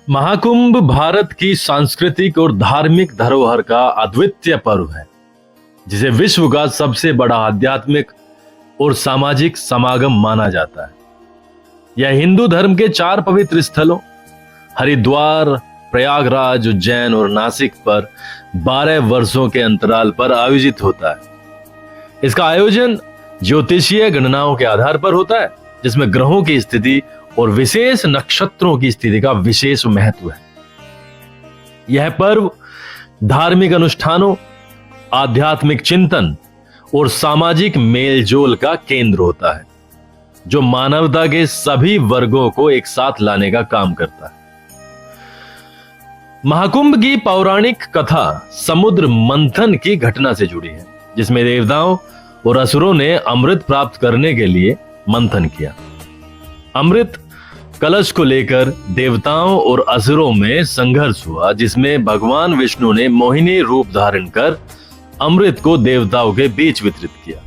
महाकुंभ भारत की सांस्कृतिक और धार्मिक धरोहर का अद्वितीय पर्व है, जिसे विश्व का सबसे बड़ा आध्यात्मिक और सामाजिक समागम माना जाता है। यह हिंदू धर्म के 4 पवित्र स्थलों हरिद्वार, प्रयागराज, उज्जैन और नासिक पर 12 वर्षों के अंतराल पर आयोजित होता है। इसका आयोजन ज्योतिषीय गणनाओं के आधार पर होता है, जिसमें ग्रहों की स्थिति और विशेष नक्षत्रों की स्थिति का विशेष महत्व है। यह पर्व धार्मिक अनुष्ठानों, आध्यात्मिक चिंतन और सामाजिक मेलजोल का केंद्र होता है, जो मानवता के सभी वर्गों को एक साथ लाने का काम करता है। महाकुंभ की पौराणिक कथा समुद्र मंथन की घटना से जुड़ी है, जिसमें देवताओं और असुरों ने अमृत प्राप्त करने के लिए मंथन किया। अमृत कलश को लेकर देवताओं और असुरों में संघर्ष हुआ, जिसमें भगवान विष्णु ने मोहिनी रूप धारण कर अमृत को देवताओं के बीच वितरित किया।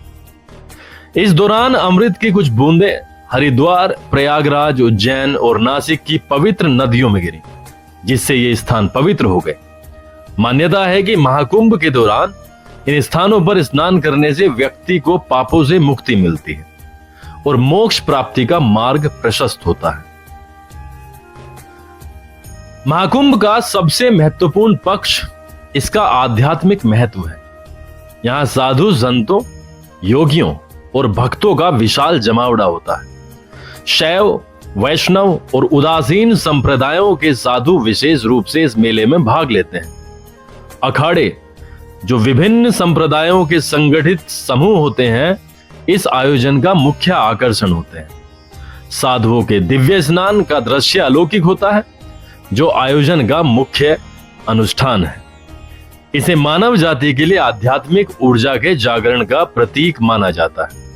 इस दौरान अमृत की कुछ बूंदें हरिद्वार, प्रयागराज, उज्जैन और नासिक की पवित्र नदियों में गिरी, जिससे ये स्थान पवित्र हो गए। मान्यता है कि महाकुंभ के दौरान इन स्थानों पर स्नान करने से व्यक्ति को पापों से मुक्ति मिलती है और मोक्ष प्राप्ति का मार्ग प्रशस्त होता है। महाकुंभ का सबसे महत्वपूर्ण पक्ष इसका आध्यात्मिक महत्व है। यहां साधु संतों, योगियों और भक्तों का विशाल जमावड़ा होता है। शैव, वैष्णव और उदासीन संप्रदायों के साधु विशेष रूप से इस मेले में भाग लेते हैं। अखाड़े, जो विभिन्न संप्रदायों के संगठित समूह होते हैं, इस आयोजन का मुख्य आकर्षण होते हैं। साधुओं के दिव्य स्नान का दृश्य अलौकिक होता है, जो आयोजन का मुख्य अनुष्ठान है। इसे मानव जाति के लिए आध्यात्मिक ऊर्जा के जागरण का प्रतीक माना जाता है।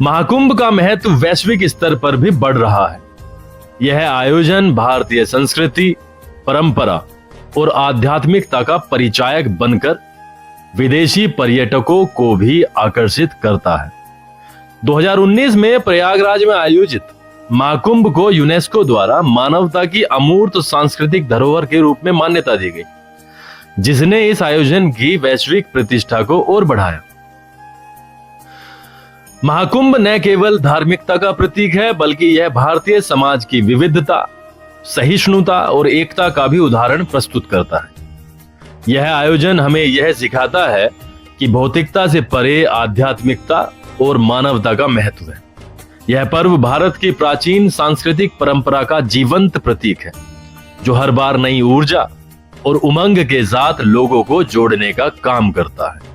महाकुंभ का महत्व वैश्विक स्तर पर भी बढ़ रहा है। यह आयोजन भारतीय संस्कृति, परंपरा और आध्यात्मिकता का परिचायक बनकर विदेशी पर्यटकों को भी आकर्षित करता है। 2019 में प्रयागराज में आयोजित महाकुंभ को यूनेस्को द्वारा मानवता की अमूर्त सांस्कृतिक धरोहर के रूप में मान्यता दी गई, जिसने इस आयोजन की वैश्विक प्रतिष्ठा को और बढ़ाया। महाकुंभ न केवल धार्मिकता का प्रतीक है, बल्कि यह भारतीय समाज की विविधता, सहिष्णुता और एकता का भी उदाहरण प्रस्तुत करता है। यह आयोजन हमें यह सिखाता है कि भौतिकता से परे आध्यात्मिकता और मानवता का महत्व है। यह पर्व भारत की प्राचीन सांस्कृतिक परंपरा का जीवंत प्रतीक है, जो हर बार नई ऊर्जा और उमंग के साथ लोगों को जोड़ने का काम करता है।